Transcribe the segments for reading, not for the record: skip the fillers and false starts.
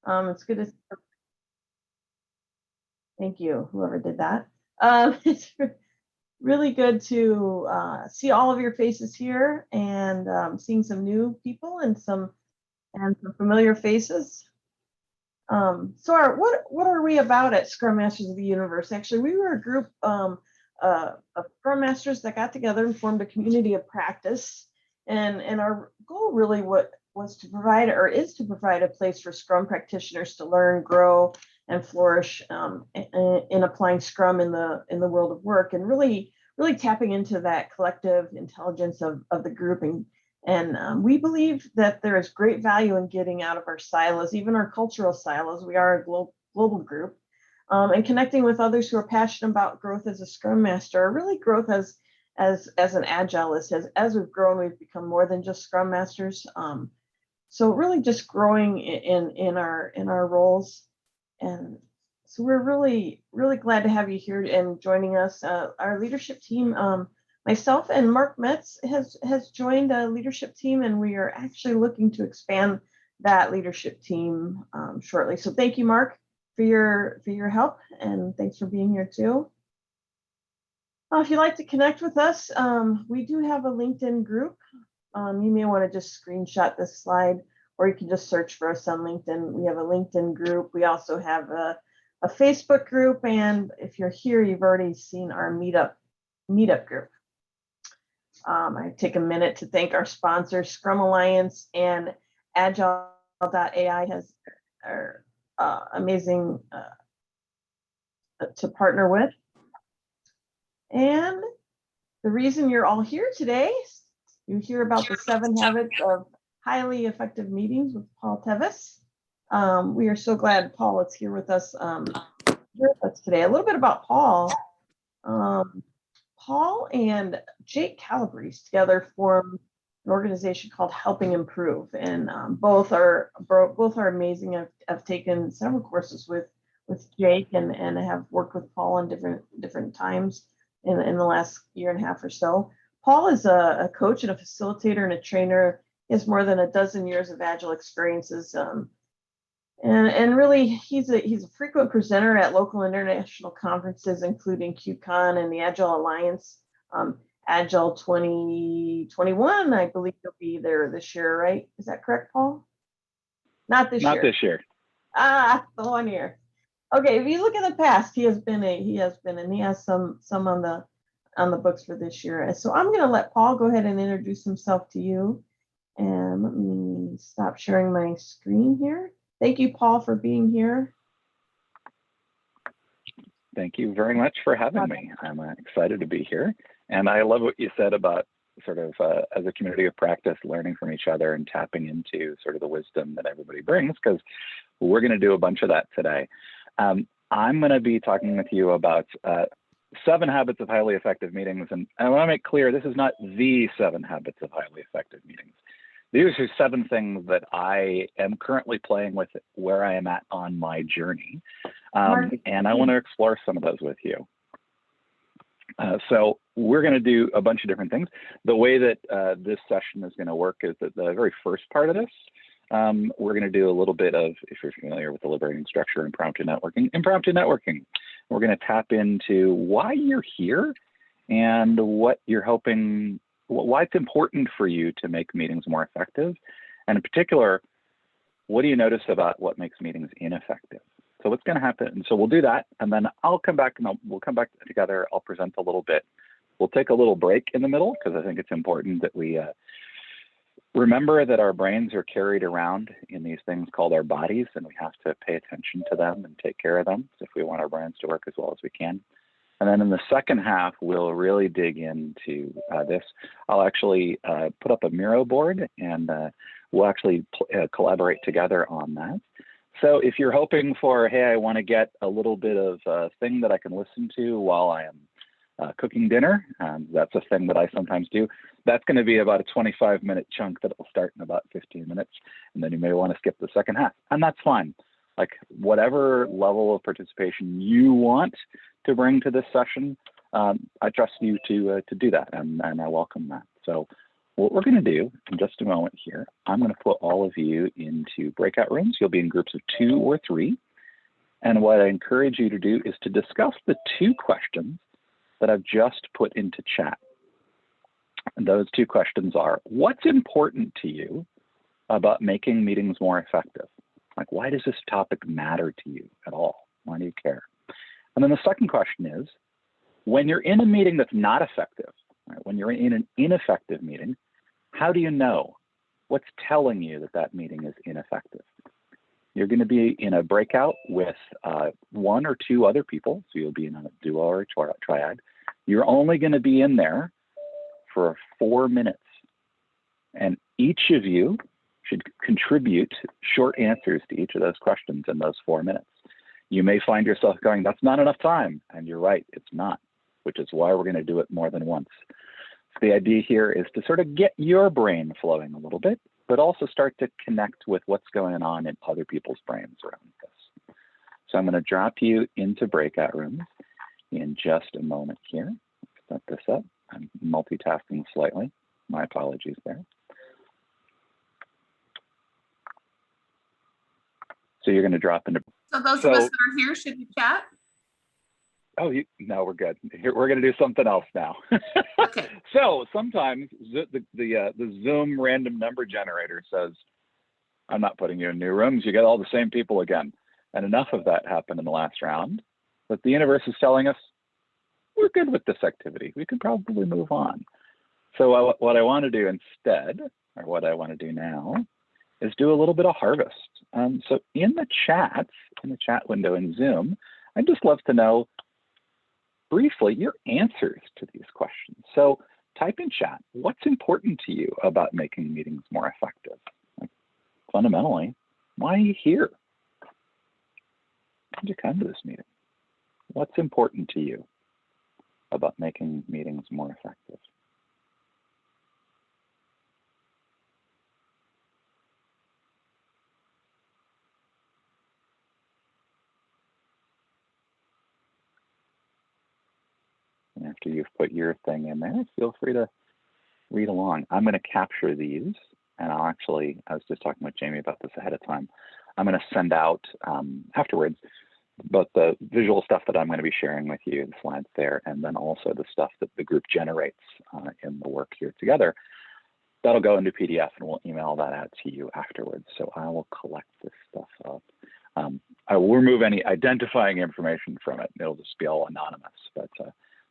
It's good to see. Thank you, whoever did that. It's really good to see all of your faces here and seeing some new people and some familiar faces. So what are we about at Scrum Masters of the Universe? Actually, we were a group of Scrum Masters that got together and formed a community of practice. And our goal really was to provide, or is to provide, a place for Scrum practitioners to learn, grow, and flourish in applying Scrum in the world of work, and really tapping into that collective intelligence of the group. And we believe that there is great value in getting out of our silos, even our cultural silos. We are a global group, and connecting with others who are passionate about growth as a Scrum Master, or really growth as an Agilist. As we've grown, we've become more than just Scrum Masters. So really just growing in our roles. And so we're really glad to have you here and joining us. Our leadership team. Myself and Mark Metz has joined a leadership team, and we are actually looking to expand that leadership team shortly. So thank you, Mark, for your help, and thanks for being here too. If you'd like to connect with us, we do have a LinkedIn group. You may want to just screenshot this slide, or you can just search for us on LinkedIn. We have a LinkedIn group. We also have a Facebook group, and if you're here, you've already seen our meetup group. I take a minute to thank our sponsors, Scrum Alliance and Agile.ai are amazing to partner with. And the reason you're all here today, you hear about the 7 habits of highly effective meetings with Paul Tevis. We are so glad Paul is here with us today. A little bit about Paul. Paul and Jake Calabrese together form an organization called Helping Improve, and both are amazing. I've taken several courses with Jake and have worked with Paul in different times in the last year and a half or so. Paul is a coach and a facilitator and a trainer. He has more than a dozen years of Agile experiences. And really, he's a frequent presenter at local international conferences, including QCon and the Agile Alliance. Agile 2021, I believe he'll be there this year, right? Is that correct, Paul? Not this year. Not this year. The 1 year. Okay, if you look in the past, he has been, and he has some on the books for this year. So I'm going to let Paul go ahead and introduce himself to you. And let me stop sharing my screen here. Thank you, Paul, for being here. Thank you very much for having me. I'm excited to be here. And I love what you said about sort of as a community of practice, learning from each other and tapping into sort of the wisdom that everybody brings, because we're going to do a bunch of that today. I'm going to be talking with you about 7 habits of highly effective meetings. And I want to make clear, this is not the 7 habits of highly effective meetings. These are 7 things that I am currently playing with where I am at on my journey. And I want to explore some of those with you. So we're going to do a bunch of different things. The way that this session is going to work is that the very first part of this, we're going to do a little bit of, if you're familiar with the liberating structure, impromptu networking. We're going to tap into why you're here and what you're hoping, why it's important for you to make meetings more effective. And in particular, what do you notice about what makes meetings ineffective? So what's going to happen? And so we'll do that, and then I'll come back and we'll come back together. I'll present a little bit. We'll take a little break in the middle, because I think it's important that we remember that our brains are carried around in these things called our bodies, and we have to pay attention to them and take care of them if we want our brains to work as well as we can. And then in the second half, we'll really dig into this. I'll actually put up a Miro board, and we'll actually collaborate together on that. So if you're hoping for, hey, I want to get a little bit of a thing that I can listen to while I am cooking dinner, that's a thing that I sometimes do. That's going to be about a 25-minute chunk that will start in about 15 minutes. And then you may want to skip the second half, and that's fine. Like whatever level of participation you want to bring to this session, I trust you to do that, and I welcome that. So what we're going to do in just a moment here, I'm going to put all of you into breakout rooms. You'll be in groups of 2 or 3. And what I encourage you to do is to discuss the 2 questions that I've just put into chat. And those 2 questions are, what's important to you about making meetings more effective? Like, why does this topic matter to you at all? Why do you care? And then the second question is, when you're in a meeting that's not effective, right, when you're in an ineffective meeting, how do you know? What's telling you that that meeting is ineffective? You're going to be in a breakout with 1 or 2 other people, so you'll be in a duo or a triad. You're only going to be in there for 4 minutes, and each of you should contribute short answers to each of those questions in those 4 minutes. You may find yourself going, that's not enough time, and you're right, it's not, which is why we're going to do it more than once. So the idea here is to sort of get your brain flowing a little bit, but also start to connect with what's going on in other people's brains around this. So I'm going to drop you into breakout rooms in just a moment here. Set this up. I'm multitasking slightly. My apologies there. So you're going to drop into. So those of us that are here, should we chat? Oh, no, we're good. Here, we're going to do something else now. Okay. So sometimes the Zoom random number generator says, I'm not putting you in new rooms. You get all the same people again. And enough of that happened in the last round. But the universe is telling us, we're good with this activity. We could probably move on. So what I want to do instead, or what I want to do now, is do a little bit of harvest. So in the chat window in Zoom, I'd just love to know briefly your answers to these questions. So type in chat, what's important to you about making meetings more effective? Like, fundamentally, why are you here? Why did you come to this meeting? What's important to you about making meetings more effective? And after you've put your thing in there, feel free to read along. I'm going to capture these, and I'll actually, I was just talking with Jamie about this ahead of time. I'm going to send out afterwards both the visual stuff that I'm going to be sharing with you, the slides there, and then also the stuff that the group generates in the work here together. That'll go into PDF, and we'll email that out to you afterwards. So I will collect this stuff up. I will remove any identifying information from it. It'll just be all anonymous, but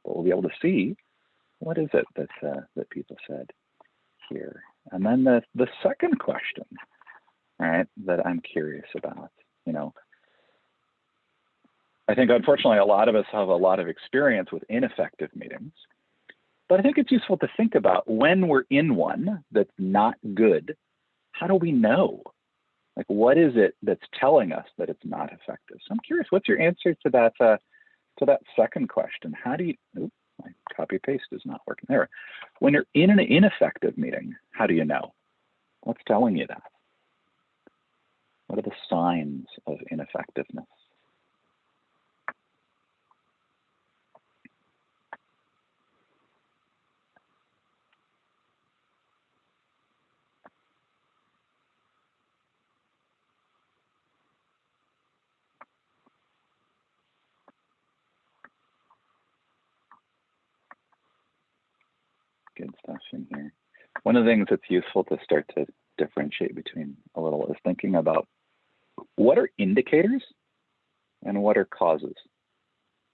we'll be able to see what is it that people said here. And then the second question, right, that I'm curious about, you know, I think unfortunately a lot of us have a lot of experience with ineffective meetings, but I think it's useful to think about when we're in one that's not good, how do we know? Like, what is it that's telling us that it's not effective? So I'm curious, what's your answer to that second question? How do you, oops, my copy paste is not working there. When you're in an ineffective meeting, how do you know? What's telling you that? What are the signs of ineffectiveness? Good stuff in here. One of the things that's useful to start to differentiate between a little is thinking about what are indicators and what are causes,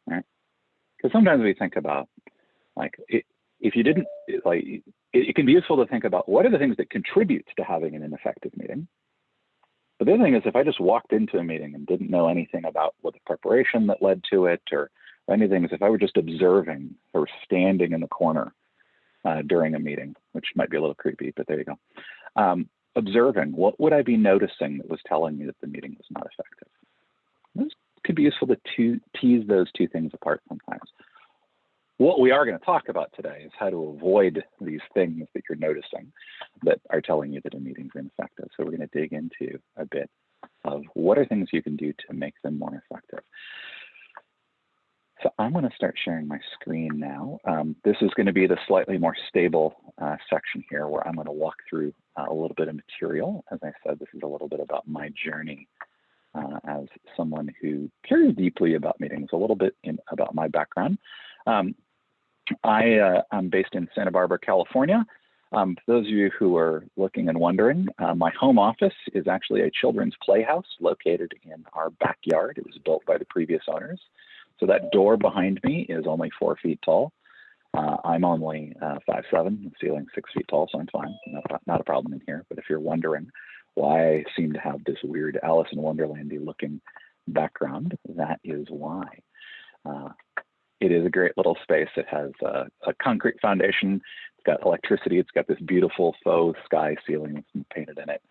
right? Because sometimes we think about, like, if you didn't, like, it can be useful to think about what are the things that contribute to having an ineffective meeting. But the other thing is, if I just walked into a meeting and didn't know anything about what the preparation that led to it or anything, if I were just observing or standing in the corner during a meeting, which might be a little creepy, but there you go. Observing, what would I be noticing that was telling me that the meeting was not effective? This could be useful to tease those two things apart sometimes. What we are going to talk about today is how to avoid these things that you're noticing that are telling you that a meeting's ineffective. So we're going to dig into a bit of what are things you can do to make them more effective. So I'm going to start sharing my screen now. This is going to be the slightly more stable section here where I'm going to walk through a little bit of material. As I said, this is a little bit about my journey as someone who cares deeply about meetings, a little bit about my background. I'm based in Santa Barbara, California. For those of you who are looking and wondering, my home office is actually a children's playhouse located in our backyard. It was built by the previous owners. So that door behind me is only 4 feet tall. I'm only 5'7", the ceiling's 6 feet tall, so I'm fine. Not a problem in here. But if you're wondering why I seem to have this weird Alice in Wonderland-y looking background, that is why. It is a great little space. It has a concrete foundation. It's got electricity. It's got this beautiful faux sky ceiling that's painted in it.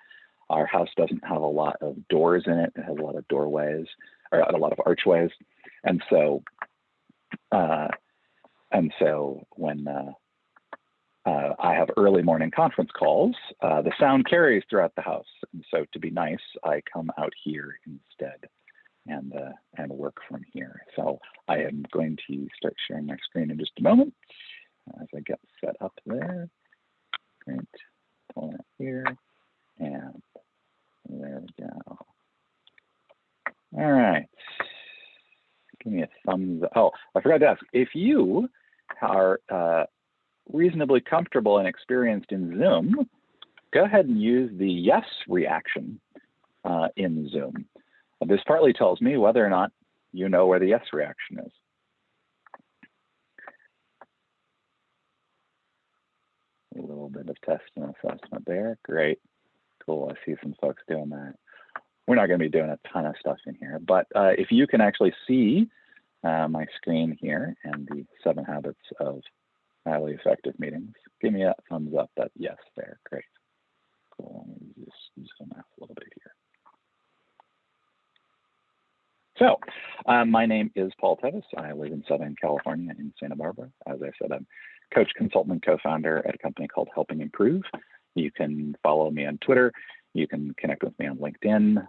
Our house doesn't have a lot of doors in it. It has a lot of doorways, or a lot of archways. And so when I have early morning conference calls, the sound carries throughout the house. And so to be nice, I come out here instead and work from here. So I am going to start sharing my screen in just a moment as I get set up there. Great, pull it here, and there we go. All right. Give me a thumbs up. Oh, I forgot to ask, if you are reasonably comfortable and experienced in Zoom, go ahead and use the yes reaction in Zoom. This partly tells me whether or not you know where the yes reaction is. A little bit of test and assessment there. Great. Cool. I see some folks doing that. We're not going to be doing a ton of stuff in here, but if you can actually see my screen here and the 7 habits of highly effective meetings, give me a thumbs up that yes there. Great. Cool. Let me just zoom out a little bit here. So my name is Paul Tevis. I live in Southern California in Santa Barbara. As I said, I'm coach, consultant, co-founder at a company called Helping Improve. You can follow me on Twitter. You can connect with me on LinkedIn.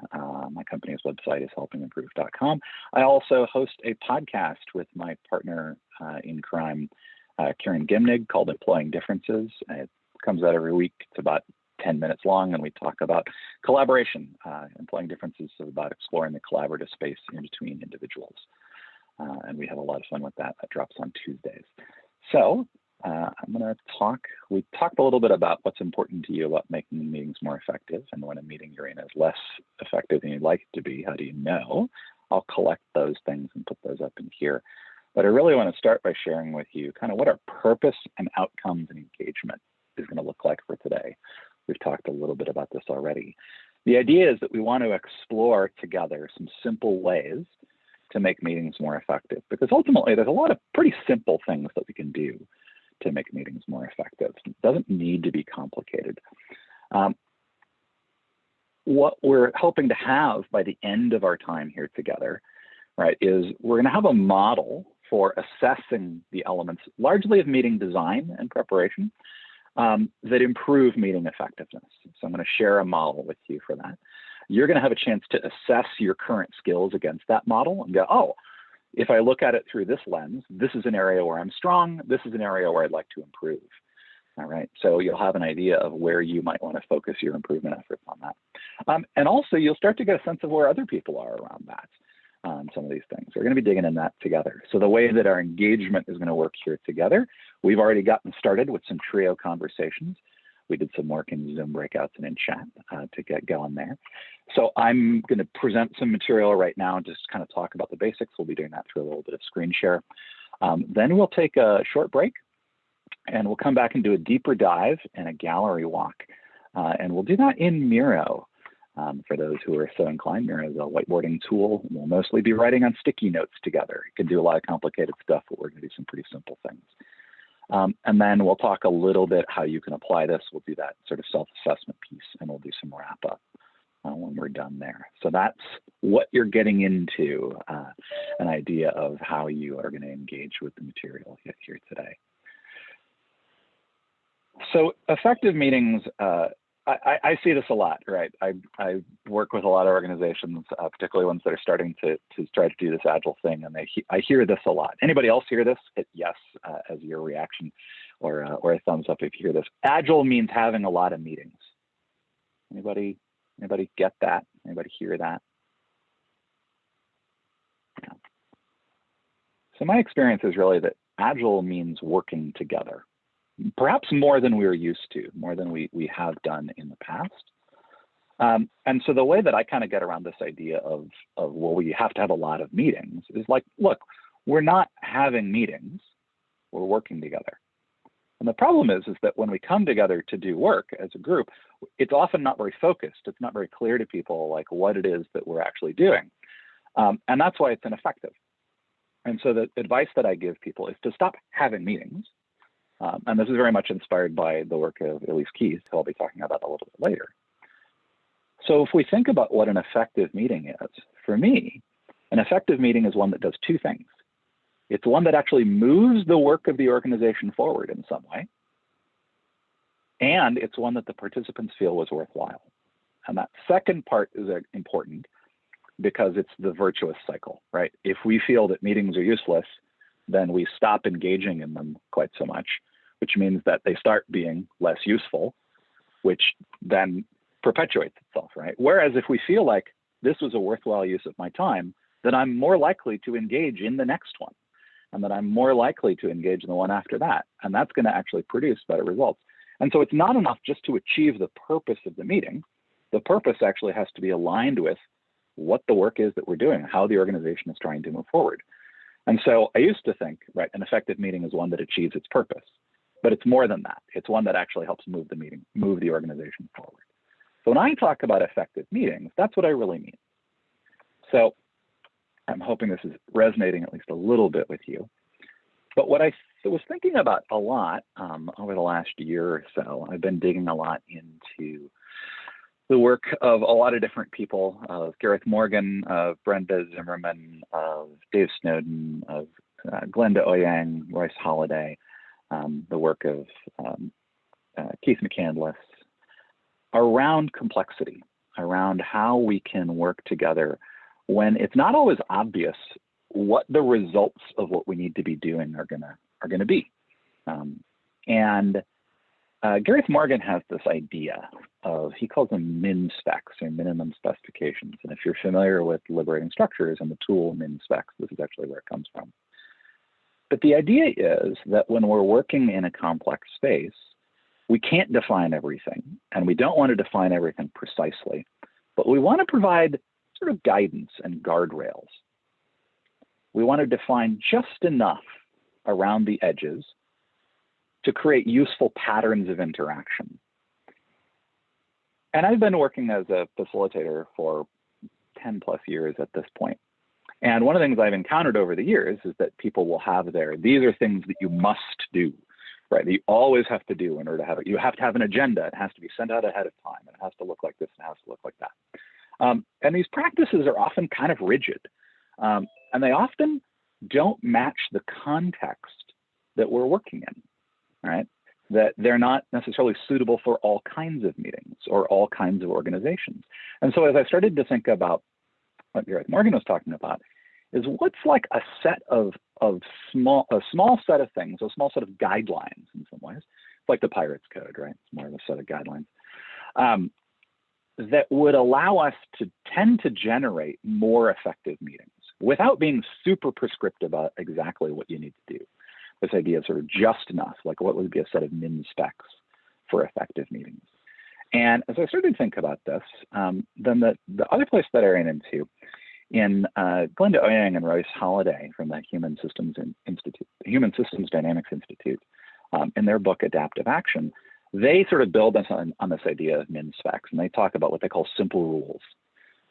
My company's website is helpingimprove.com. I also host a podcast with my partner in crime, Karen Gimnig, called Employing Differences. It comes out every week. It's about 10 minutes long, and we talk about collaboration. Employing Differences is about exploring the collaborative space in between individuals. And we have a lot of fun with that. That drops on Tuesdays. So I'm going to we talked a little bit about what's important to you about making meetings more effective, and when a meeting you're in is less effective than you'd like it to be, how do you know? I'll collect those things and put those up in here. But I really want to start by sharing with you kind of what our purpose and outcomes and engagement is going to look like for today. We've talked a little bit about this already. The idea is that we want to explore together some simple ways to make meetings more effective, because ultimately there's a lot of pretty simple things that we can do to make meetings more effective. It doesn't need to be complicated. What we're hoping to have by the end of our time here together, right, is we're going to have a model for assessing the elements, largely of meeting design and preparation, that improve meeting effectiveness. So I'm going to share a model with you for that. You're going to have a chance to assess your current skills against that model and go, oh, if I look at it through this lens, this is an area where I'm strong. This is an area where I'd like to improve. All right. So you'll have an idea of where you might want to focus your improvement efforts on that. And also you'll start to get a sense of where other people are around that. Some of these things. We're going to be digging in that together. So the way that our engagement is going to work here together, we've already gotten started with some trio conversations. We did some work in Zoom breakouts and in chat to get going there. So I'm going to present some material right now and just kind of talk about the basics. We'll be doing that through a little bit of screen share. Then we'll take a short break and we'll come back and do a deeper dive and a gallery walk. And we'll do that in Miro. For those who are so inclined, Miro is a whiteboarding tool. We'll mostly be writing on sticky notes together. You can do a lot of complicated stuff, but we're going to do some pretty simple things. And then we'll talk a little bit how you can apply this. We'll do that sort of self-assessment piece, and we'll do some wrap up when we're done there. So that's what you're getting into, an idea of how you are going to engage with the material here today. So effective meetings, I see this a lot, right? I work with a lot of organizations, particularly ones that are starting to try to do this agile thing, and I hear this a lot. Anybody else hear this? Hit yes as your reaction, or a thumbs up if you hear this. Agile means having a lot of meetings. Anybody get that? Anybody hear that? Yeah. So my experience is really that agile means working together. Perhaps more than we're used to, more than we have done in the past. And so the way that I kind of get around this idea of, well, we have to have a lot of meetings is like, look, we're not having meetings, we're working together. And the problem is that when we come together to do work as a group, it's often not very focused. It's not very clear to people like what it is that we're actually doing. And that's why it's ineffective. And so the advice that I give people is to stop having meetings. And this is very much inspired by the work of Elise Keys, who I'll be talking about a little bit later. So if we think about what an effective meeting is, for me, an effective meeting is one that does two things. It's one that actually moves the work of the organization forward in some way, and it's one that the participants feel was worthwhile. And that second part is important because it's the virtuous cycle, right? If we feel that meetings are useless, then we stop engaging in them quite so much, which means that they start being less useful, which then perpetuates itself, right? Whereas if we feel like this was a worthwhile use of my time, then I'm more likely to engage in the next one, and then I'm more likely to engage in the one after that. And that's going to actually produce better results. And so it's not enough just to achieve the purpose of the meeting. The purpose actually has to be aligned with what the work is that we're doing, how the organization is trying to move forward. And so I used to think, right, an effective meeting is one that achieves its purpose, but it's more than that. It's one that actually helps move the organization forward. So when I talk about effective meetings, that's what I really mean. So I'm hoping this is resonating at least a little bit with you. But what I was thinking about a lot over the last year or so, I've been digging a lot into the work of a lot of different people, of Gareth Morgan, of Brenda Zimmerman, of Dave Snowden, of Glenda Oyang, Royce Holiday, the work of Keith McCandless, around complexity, around how we can work together when it's not always obvious what the results of what we need to be doing are gonna be. Gareth Morgan has this idea of, he calls them min specs, or minimum specifications. And if you're familiar with liberating structures and the tool min specs, this is actually where it comes from. But the idea is that when we're working in a complex space, we can't define everything, and we don't want to define everything precisely, but we want to provide sort of guidance and guardrails. We want to define just enough around the edges to create useful patterns of interaction. And I've been working as a facilitator for 10 plus years at this point. And one of the things I've encountered over the years is that people will have these are things that you must do, right? That you always have to do in order to have it. You have to have an agenda. It has to be sent out ahead of time. And it has to look like this and it has to look like that. And these practices are often kind of rigid. And they often don't match the context that we're working in, right? That they're not necessarily suitable for all kinds of meetings or all kinds of organizations. And so as I started to think about what Gareth Morgan was talking about, is what's like a set of small set of things, a small set of guidelines in some ways. It's like the Pirates Code, right? It's more of a set of guidelines that would allow us to tend to generate more effective meetings without being super prescriptive about exactly what you need to do. This idea of sort of just enough, like what would be a set of min specs for effective meetings. And as I started to think about this, then the other place that I ran into in Glenda Oyang and Royce Holiday from the Human Systems Dynamics Institute, in their book Adaptive Action, they sort of build on this idea of min specs, and they talk about what they call simple rules.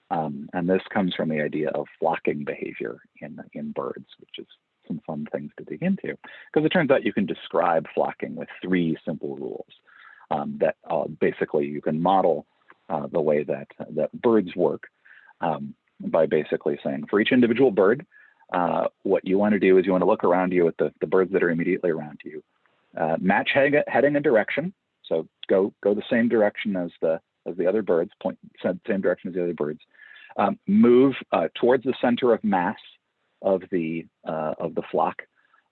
And this comes from the idea of flocking behavior in birds, which is some fun things to dig into, because it turns out you can describe flocking with 3 simple rules that basically you can model the way that birds work by basically saying for each individual bird, what you want to do is you want to look around you at the birds that are immediately around you, match heading and direction. So go the same direction as the other birds, point same direction as the other birds. Move towards the center of mass of the flock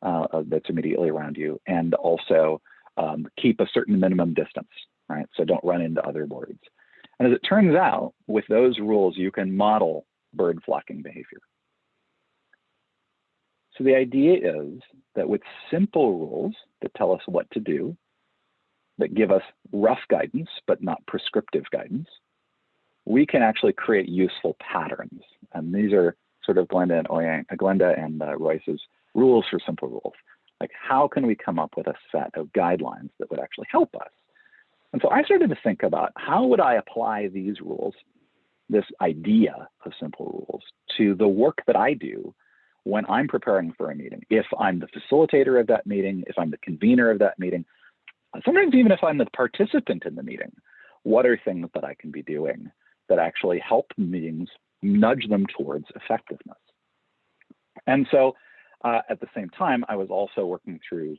that's immediately around you, and also keep a certain minimum distance, right? So don't run into other birds. And as it turns out, with those rules, you can model bird flocking behavior. So the idea is that with simple rules that tell us what to do, that give us rough guidance, but not prescriptive guidance, we can actually create useful patterns. And these are sort of Glenda and Royce's rules for simple rules. Like, how can we come up with a set of guidelines that would actually help us? And so I started to think about, how would I apply these rules, this idea of simple rules, to the work that I do when I'm preparing for a meeting? If I'm the facilitator of that meeting, if I'm the convener of that meeting, sometimes even if I'm the participant in the meeting, what are things that I can be doing that actually help meetings, nudge them towards effectiveness? And so at the same time, I was also working through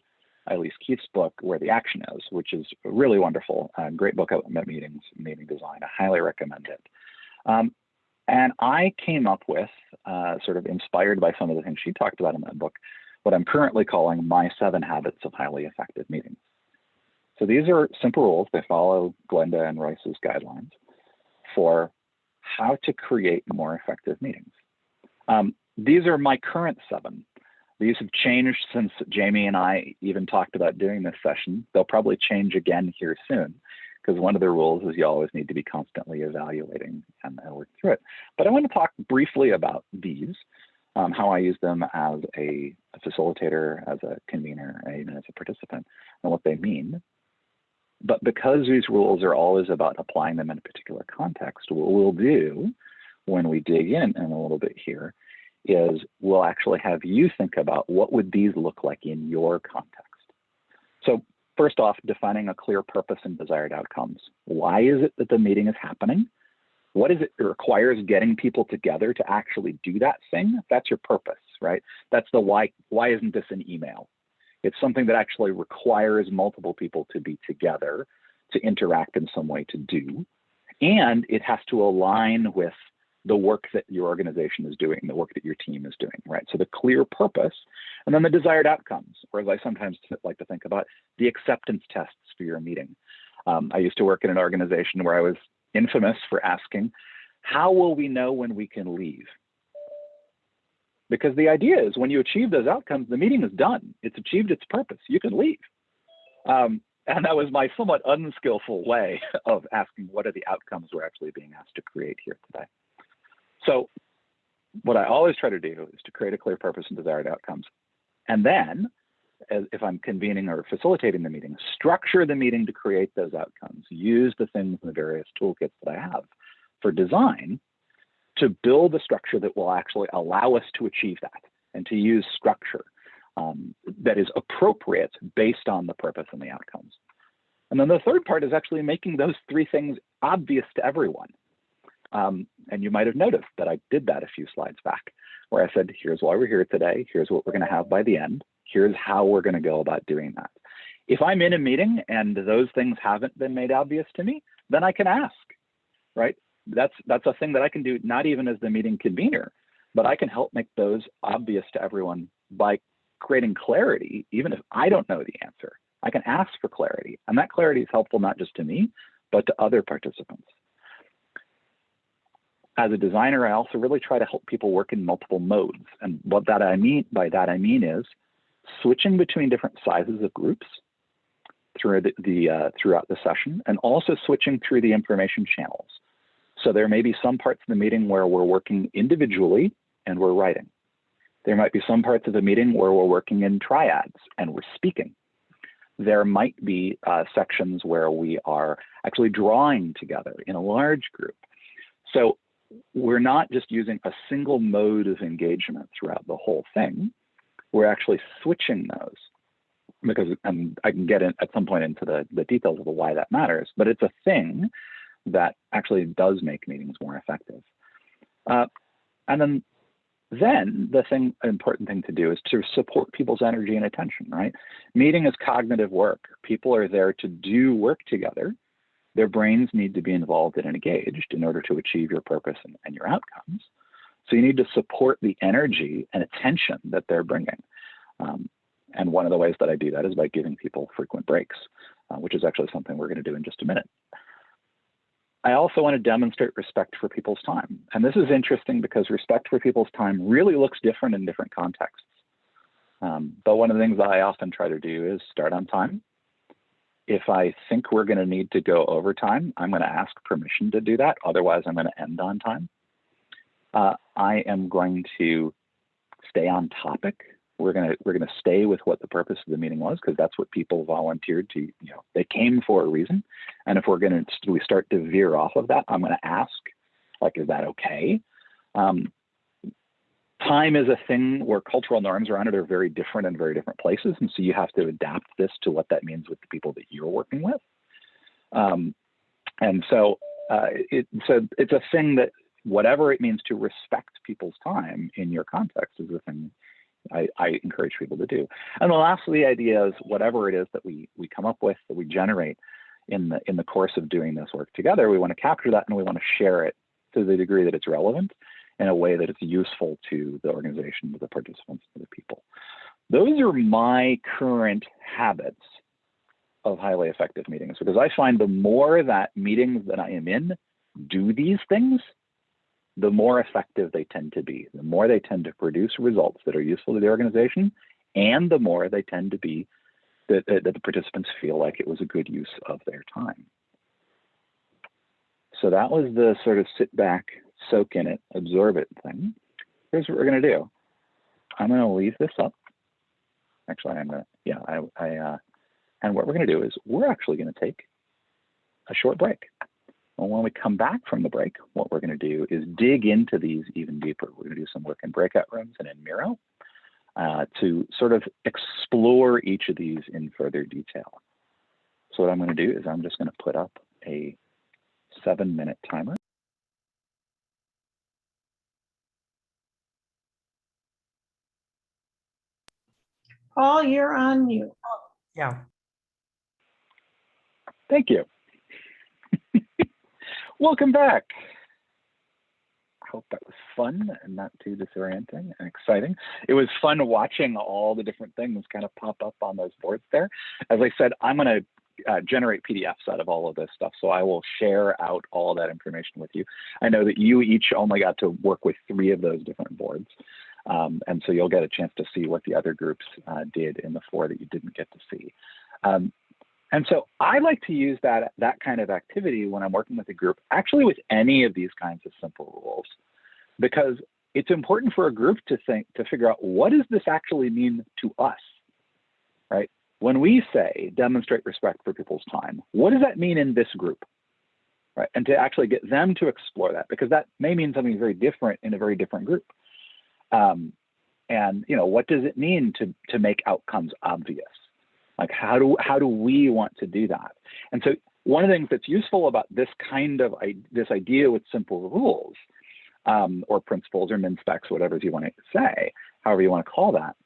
Elise Keith's book, Where the Action Is, which is really wonderful, great book about meetings, meeting design. I highly recommend it. And I came up with, sort of inspired by some of the things she talked about in that book, what I'm currently calling my 7 habits of highly effective meetings. So these are simple rules. They follow Glenda and Royce's guidelines for how to create more effective meetings. These are my current 7. These have changed since Jamie and I even talked about doing this session. They'll probably change again here soon, because one of the rules is you always need to be constantly evaluating and work through it. But I want to talk briefly about these, how I use them as a facilitator, as a convener, and even as a participant, and what they mean. But because these rules are always about applying them in a particular context, what we'll do when we dig in a little bit here is we'll actually have you think about, what would these look like in your context? So first off, defining a clear purpose and desired outcomes. Why is it that the meeting is happening? What is it that requires getting people together to actually do that thing? That's your purpose, right? That's the why. Why isn't this an email? It's something that actually requires multiple people to be together, to interact in some way, to do. And it has to align with the work that your organization is doing, the work that your team is doing, right? So the clear purpose, and then the desired outcomes, or as I sometimes like to think about, the acceptance tests for your meeting. I used to work in an organization where I was infamous for asking, how will we know when we can leave? Because the idea is, when you achieve those outcomes, the meeting is done. It's achieved its purpose. You can leave. And that was my somewhat unskillful way of asking, what are the outcomes we're actually being asked to create here today? So what I always try to do is to create a clear purpose and desired outcomes. And then, if I'm convening or facilitating the meeting, structure the meeting to create those outcomes. Use the things in the various toolkits that I have for design to build a structure that will actually allow us to achieve that, and to use structure that is appropriate based on the purpose and the outcomes. And then the third part is actually making those 3 things obvious to everyone. And you might have noticed that I did that a few slides back, where I said, here's why we're here today. Here's what we're going to have by the end. Here's how we're going to go about doing that. If I'm in a meeting and those things haven't been made obvious to me, then I can ask, right? That's a thing that I can do, not even as the meeting convener, but I can help make those obvious to everyone by creating clarity. Even if I don't know the answer, I can ask for clarity. And that clarity is helpful not just to me, but to other participants. As a designer, I also really try to help people work in multiple modes. And what that I mean is switching between different sizes of groups throughout the session, and also switching through the information channels. So there may be some parts of the meeting where we're working individually and we're writing. There might be some parts of the meeting where we're working in triads and we're speaking. There might be sections where we are actually drawing together in a large group. So we're not just using a single mode of engagement throughout the whole thing. We're actually switching those, because, and I can get in at some point into the details of why that matters, but it's a thing that actually does make meetings more effective. And then Then the important thing to do is to support people's energy and attention, right? Meeting is cognitive work. People are there to do work together. Their brains need to be involved and engaged in order to achieve your purpose and your outcomes. So you need to support the energy and attention that they're bringing. And one of the ways that I do that is by giving people frequent breaks, which is actually something we're going to do in just a minute. I also want to demonstrate respect for people's time. And this is interesting because respect for people's time really looks different in different contexts. But one of the things that I often try to do is start on time. If I think we're going to need to go over time, I'm going to ask permission to do that. Otherwise, I'm going to end on time. I am going to stay on topic. We're gonna stay with what the purpose of the meeting was, because that's what people volunteered to. They came for a reason. And if we start to veer off of that, I'm going to ask, like, is that okay? Time is a thing where cultural norms around it are very different in very different places, and so you have to adapt this to what that means with the people that you're working with. And so it's a thing that, whatever it means to respect people's time in your context, is a thing I encourage people to do. And the last of the idea is, whatever it is that we come up with, that we generate in the course of doing this work together, we want to capture that and we want to share it to the degree that it's relevant in a way that it's useful to the organization, to the participants, to the people. Those are my current habits of highly effective meetings, because I find the more that meetings that I am in do these things, the more effective they tend to be, the more they tend to produce results that are useful to the organization, and the more they tend to be that the participants feel like it was a good use of their time. So that was the sort of sit back, soak in it, absorb it thing. Here's what we're going to do. I'm going to leave this up. Actually, I'm going to, yeah, and what we're going to do is we're actually going to take a short break. And when we come back from the break, what we're going to do is dig into these even deeper. We're going to do some work in Breakout Rooms and in Miro to sort of explore each of these in further detail. So what I'm going to do is I'm just going to put up a 7-minute timer. Paul, you're on mute. Yeah. Thank you. Welcome back. I hope that was fun and not too disorienting and exciting. It was fun watching all the different things kind of pop up on those boards there. As I said, I'm going to generate PDFs out of all of this stuff, so I will share out all of that information with you. I know that you each only got to work with 3 of those different boards, and so you'll get a chance to see what the other groups did in the 4 that you didn't get to see. And so I like to use that kind of activity when I'm working with a group, actually with any of these kinds of simple rules, because it's important for a group to figure out, what does this actually mean to us, right? When we say demonstrate respect for people's time, what does that mean in this group, right? And to actually get them to explore that, because that may mean something very different in a very different group. And what does it mean to make outcomes obvious? Like, how do we want to do that? And so one of the things that's useful about this kind of this idea with simple rules, or principles or min specs, whatever you want to say, however you want to call that,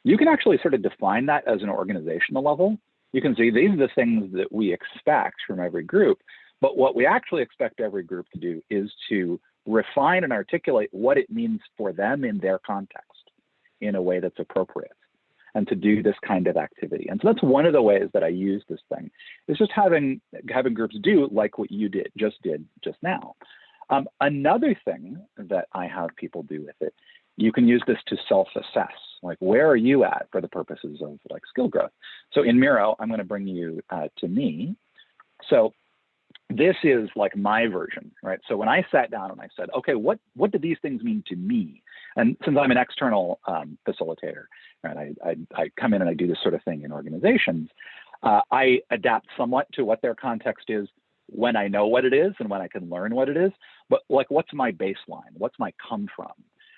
you can actually sort of define that as an organizational level. You can see these are the things that we expect from every group, but what we actually expect every group to do is to refine and articulate what it means for them in their context in a way that's appropriate, and to do this kind of activity. And so that's one of the ways that I use this thing, is just having groups do like what you did just now. Another thing that I have people do with it, you can use this to self-assess, like, where are you at for the purposes of like skill growth? So in Miro, I'm going to bring you to me. So this is like my version, right? So when I sat down and I said, okay, what do these things mean to me? And since I'm an external facilitator, right, I come in and I do this sort of thing in organizations, I adapt somewhat to what their context is when I know what it is and when I can learn what it is. But like, what's my baseline? What's my come from?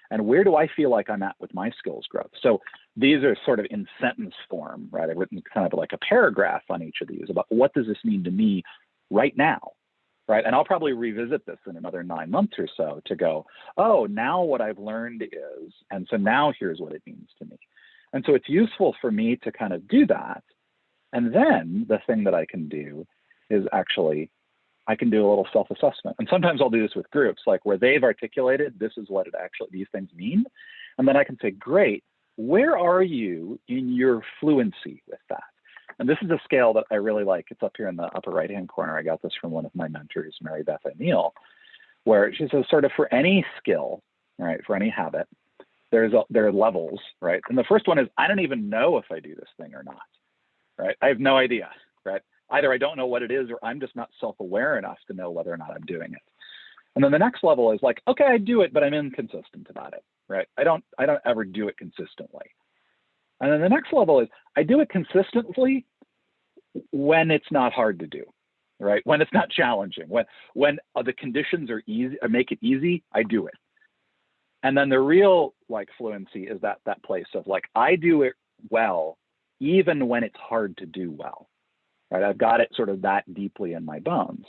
And where do I feel like I'm at with my skills growth? So these are sort of in sentence form, right? I've written kind of like a paragraph on each of these about what does this mean to me right now, right? And I'll probably revisit this in another 9 months or so to go, oh, now what I've learned is, and so now here's what it means to me. And so it's useful for me to kind of do that. And then the thing that I can do is actually, I can do a little self-assessment. And sometimes I'll do this with groups, like where they've articulated, this is what it actually, these things mean. And then I can say, great, where are you in your fluency with that? And this is a scale that I really like. It's up here in the upper right-hand corner. I got this from one of my mentors, Mary Beth O'Neill, where she says sort of for any skill, right, for any habit, there are levels, right? And the first one is, I don't even know if I do this thing or not, right? I have no idea, right? Either I don't know what it is, or I'm just not self-aware enough to know whether or not I'm doing it. And then the next level is like, okay, I do it, but I'm inconsistent about it, right? I don't ever do it consistently. And then the next level is, I do it consistently when it's not hard to do, right? When it's not challenging, when the conditions are easy, or make it easy, I do it. And then the real like fluency is that place of like, I do it well, even when it's hard to do well, right? I've got it sort of that deeply in my bones.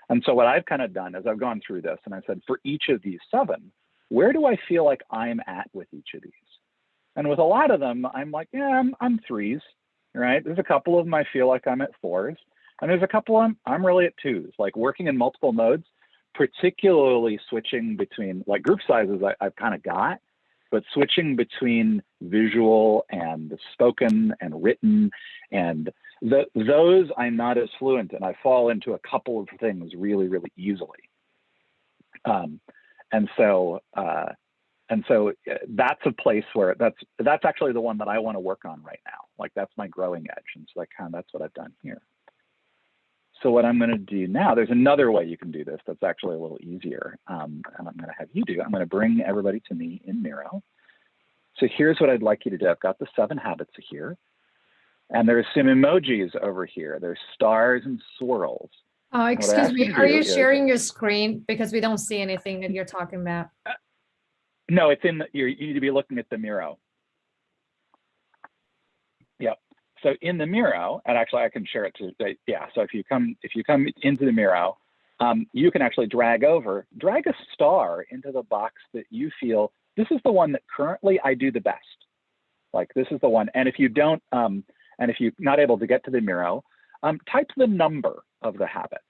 And so what I've kind of done is I've gone through this and I said, for each of these 7, where do I feel like I'm at with each of these? And with a lot of them, I'm like, yeah, I'm 3s, right? There's a couple of them I feel like I'm at 4s. And there's a couple I'm really at 2s, like working in multiple modes, particularly switching between, like group sizes I've kind of got, but switching between visual and spoken and written, and those I'm not as fluent in. I fall into a couple of things really, really easily. And so that's a place where that's actually the one that I want to work on right now. Like that's my growing edge. And so that's what I've done here. So what I'm going to do now, there's another way you can do this that's actually a little easier. And I'm going to have you do. I'm going to bring everybody to me in Miro. So here's what I'd like you to do. I've got the 7 habits here. And there's some emojis over here. There's stars and swirls. Excuse me, are you sharing your screen? Because we don't see anything that you're talking about. No, it's in you need to be looking at the Miro. Yep. So in the Miro, and actually I can share it to, yeah. So if you come into the Miro, you can actually drag a star into the box that you feel, this is the one that currently I do the best. Like this is the one. And if you don't, and if you're not able to get to the Miro, type the number of the habit.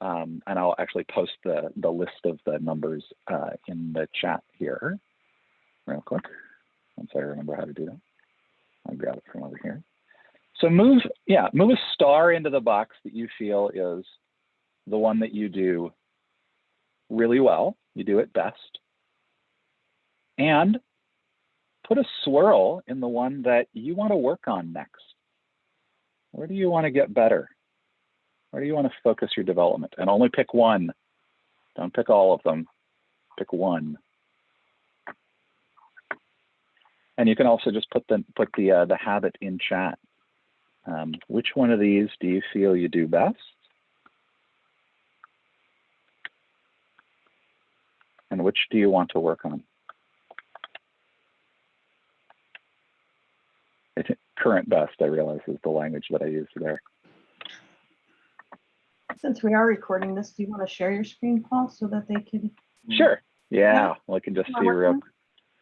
And I'll actually post the list of the numbers in the chat here real quick, once I remember how to do that. I'll grab it from over here. So move a star into the box that you feel is the one that you do really well, you do it best. And put a swirl in the one that you want to work on next. Where do you want to get better? Where do you want to focus your development? And only pick one. Don't pick all of them. Pick one. And you can also just put the habit in chat. Which one of these do you feel you do best? And which do you want to work on? Current best, I realize, is the language that I use there. Since we are recording this, do you want to share your screen, Paul, so that they can? Sure. Yeah. Well, I can just see working?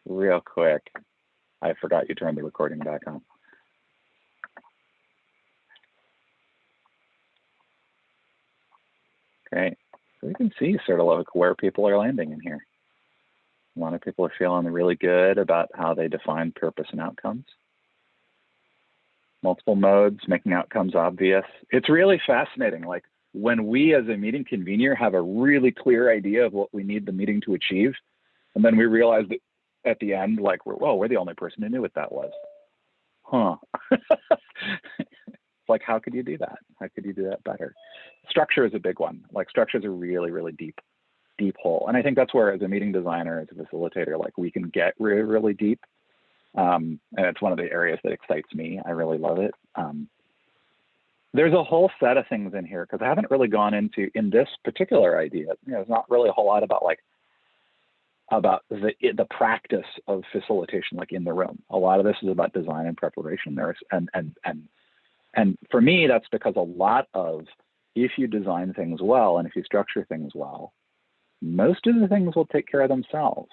real quick. I forgot you turned the recording back on. Great. So we can see sort of like where people are landing in here. A lot of people are feeling really good about how they define purpose and outcomes. Multiple modes, making outcomes obvious. It's really fascinating. Like when we as a meeting convener have a really clear idea of what we need the meeting to achieve, and then we realize that at the end, like, we're the only person who knew what that was. Huh. Like, how could you do that? How could you do that better? Structure is a big one. Like structure is a really, really deep hole. And I think that's where as a meeting designer, as a facilitator, like we can get really, really deep. And it's one of the areas that excites me. I really love it. There's a whole set of things in here because I haven't really gone into, in this particular idea, there's not really a whole lot about the practice of facilitation, like in the room. A lot of this is about design and preparation. And for me, that's because a lot of if you design things well and if you structure things well, most of the things will take care of themselves.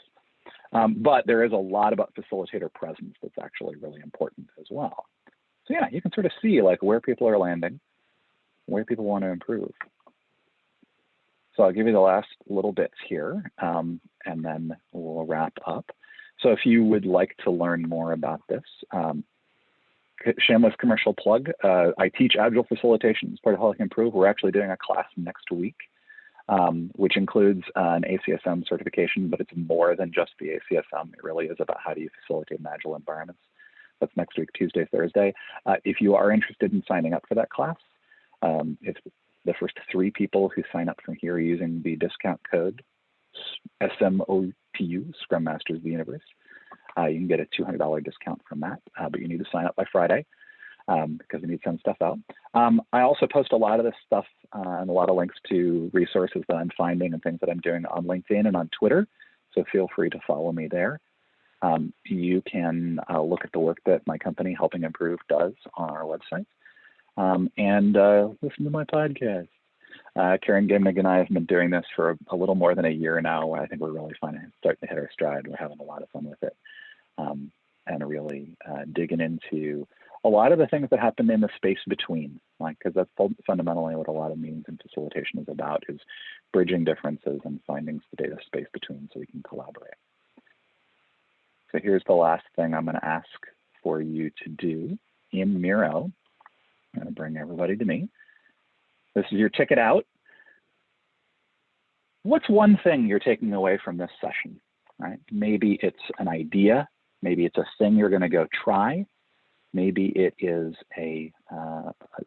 But there is a lot about facilitator presence that's actually really important as well. So yeah, you can sort of see like where people are landing, where people want to improve. So I'll give you the last little bits here, and then we'll wrap up. So if you would like to learn more about this, shameless commercial plug, I teach Agile facilitation as part of How I Can Improve. We're actually doing a class next week, which includes an ACSM certification, but it's more than just the ACSM. It really is about how do you facilitate in Agile environments. That's next week, Tuesday, Thursday. If you are interested in signing up for that class, it's the first 3 people who sign up from here using the discount code SMOTU, Scrum Masters of the Universe. You can get a $200 discount from that, but you need to sign up by Friday because we need to send stuff out. I also post a lot of this stuff and a lot of links to resources that I'm finding and things that I'm doing on LinkedIn and on Twitter, so feel free to follow me there. You can look at the work that my company, Helping Improve, does on our website. And listen to my podcast. Karen Gimnig and I have been doing this for a little more than a year now. I think we're really starting to hit our stride. We're having a lot of fun with it, and really digging into a lot of the things that happen in the space between, like, because that's fundamentally what a lot of meetings and facilitation is about, is bridging differences and finding the data space between so we can collaborate. So here's the last thing I'm going to ask for you to do in Miro. I'm going to bring everybody to me. This is your ticket out. What's one thing you're taking away from this session, right? Maybe it's an idea. Maybe it's a thing you're going to go try. Maybe it is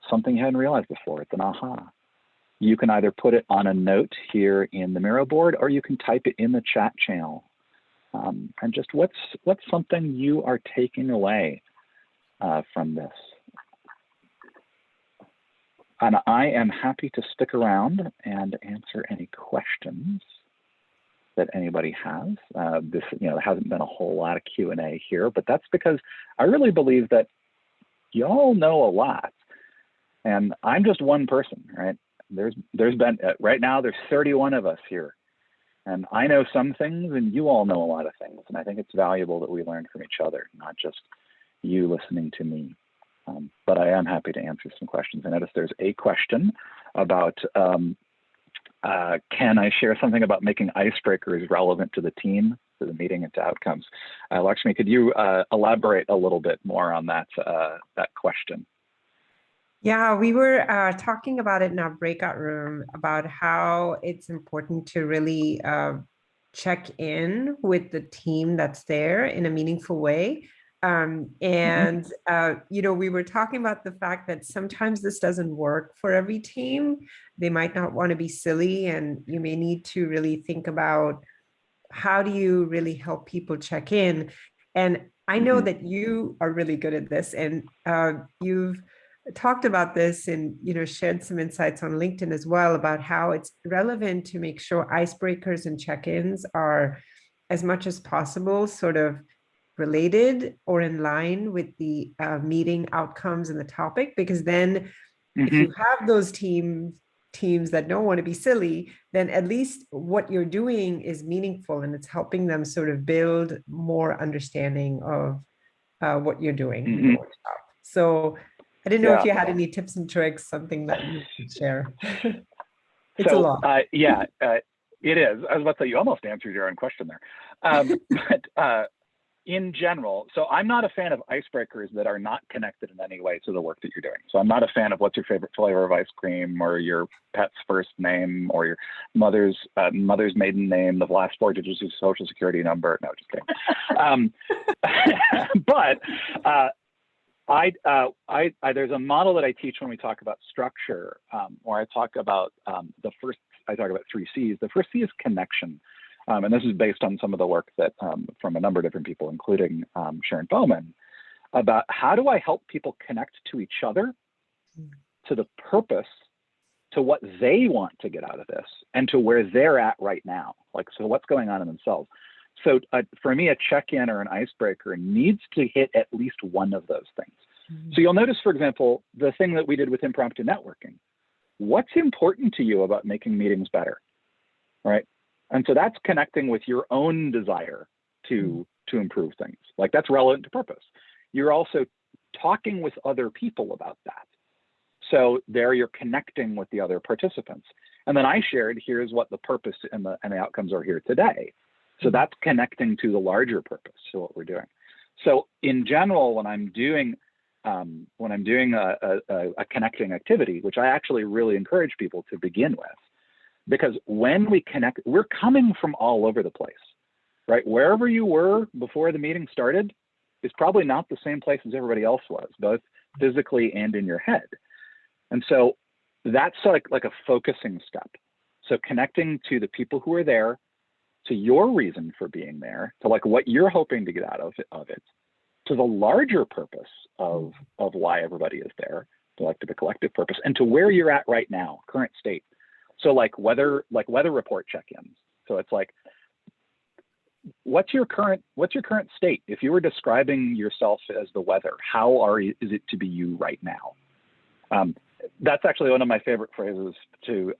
something you hadn't realized before. It's an aha. You can either put it on a note here in the Miro board, or you can type it in the chat channel. And just what's something you are taking away from this? And I am happy to stick around and answer any questions that anybody has. There hasn't been a whole lot of Q&A here, but that's because I really believe that you all know a lot, and I'm just one person, right? There's been right now there's 31 of us here, and I know some things, and you all know a lot of things, and I think it's valuable that we learn from each other, not just you listening to me. But I am happy to answer some questions. I noticed there's a question about, can I share something about making icebreakers relevant to the team, to the meeting, and to outcomes? Lakshmi, could you elaborate a little bit more on that question? Yeah, we were talking about it in our breakout room about how it's important to really check in with the team that's there in a meaningful way. We were talking about the fact that sometimes this doesn't work for every team. They might not want to be silly, and you may need to really think about how do you really help people check in. And I know that you are really good at this, and you've talked about this and shared some insights on LinkedIn as well about how it's relevant to make sure icebreakers and check-ins are as much as possible sort of related or in line with the meeting outcomes and the topic, because then if you have those teams that don't want to be silly, then at least what you're doing is meaningful and it's helping them sort of build more understanding of what you're doing in the workshop. So I didn't know if you had any tips and tricks, something that you could share. It's a lot. It is. I was about to say, you almost answered your own question there. But in general, so I'm not a fan of icebreakers that are not connected in any way to the work that you're doing. So I'm not a fan of what's your favorite flavor of ice cream, or your pet's first name, or your mother's maiden name, the last 4 digits of your social security number. No, just kidding. But there's a model that I teach when we talk about structure, where I talk about I talk about 3 C's. The first C is connection. And this is based on some of the work that from a number of different people, including Sharon Bowman, about how do I help people connect to each other, to the purpose, to what they want to get out of this, and to where they're at right now. Like, so what's going on in themselves. So for me, a check-in or an icebreaker needs to hit at least one of those things. So you'll notice, for example, the thing that we did with impromptu networking. what's important to you about making meetings better, right? And so that's connecting with your own desire to improve things. Like that's relevant to purpose. You're also talking with other people about that. So there you're connecting with the other participants. And then I shared, here's what the purpose and the outcomes are here today. So that's connecting to the larger purpose, so what we're doing. So in general, when I'm doing a connecting activity, which I actually really encourage people to begin with, because when we connect, we're coming from all over the place, right? Wherever you were before the meeting started is probably not the same place as everybody else was, both physically and in your head. And so that's like a focusing step. So connecting to the people who are there, to your reason for being there, to like what you're hoping to get out of it, to the larger purpose of why everybody is there, to like to the collective purpose, and to where you're at right now, current state. So like weather report check-ins. So it's like, what's your current state? If you were describing yourself as the weather, is it to be you right now? That's actually one of my favorite phrases to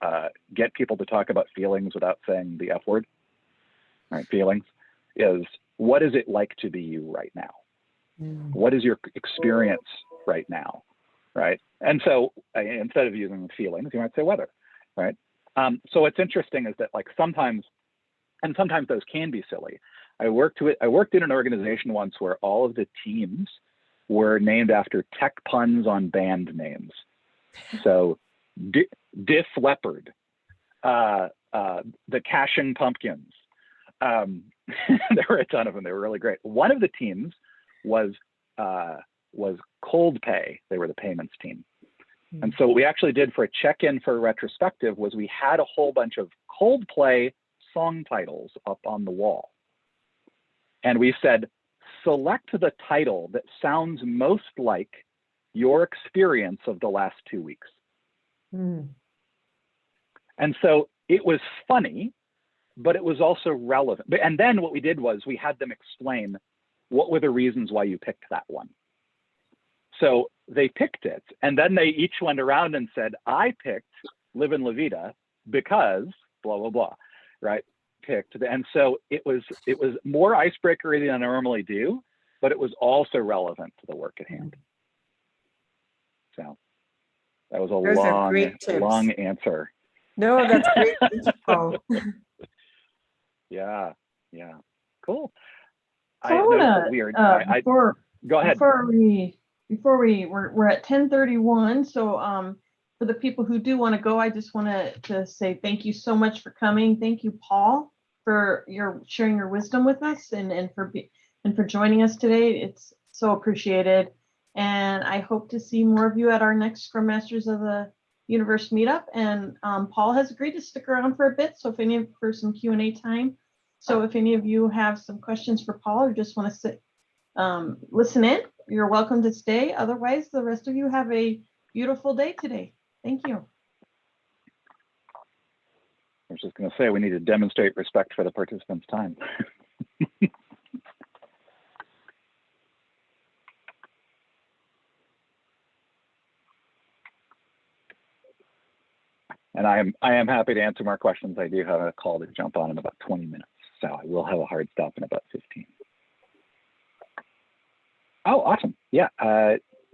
get people to talk about feelings without saying the F word. All right, feelings is, what is it like to be you right now? What is your experience right now, right? And so instead of using feelings, you might say weather, right? So what's interesting is that like sometimes those can be silly. I worked in an organization once where all of the teams were named after tech puns on band names. So Diff Leopard, the Cashing Pumpkins. There were a ton of them. They were really great. One of the teams was Cold Pay. They were the payments team. And so what we actually did for a check-in for a retrospective was we had a whole bunch of Coldplay song titles up on the wall. And we said, select the title that sounds most like your experience of the last 2 weeks. And so it was funny, but it was also relevant. And then what we did was we had them explain what were the reasons why you picked that one. So they picked it, and then they each went around and said, I picked Live in La Vida because blah, blah, blah, right? And so it was more icebreakery than I normally do, but it was also relevant to the work at hand. So that was a long answer. No, that's great. Paul. Yeah, cool. So Go ahead. We're at 10:31. So for the people who do want to go, I just want to say thank you so much for coming. Thank you, Paul, for sharing your wisdom with us and for joining us today. It's so appreciated. And I hope to see more of you at our next Scrum Masters of the Universe meetup. And Paul has agreed to stick around for a bit, so for some Q&A time. So if any of you have some questions for Paul or just want to sit, listen in, you're welcome to stay. Otherwise, the rest of you have a beautiful day today. Thank you. I was just going to say, we need to demonstrate respect for the participants' time. And I am happy to answer more questions. I do have a call to jump on in about 20 minutes, so I will have a hard stop in about 15. Oh, awesome. Yeah,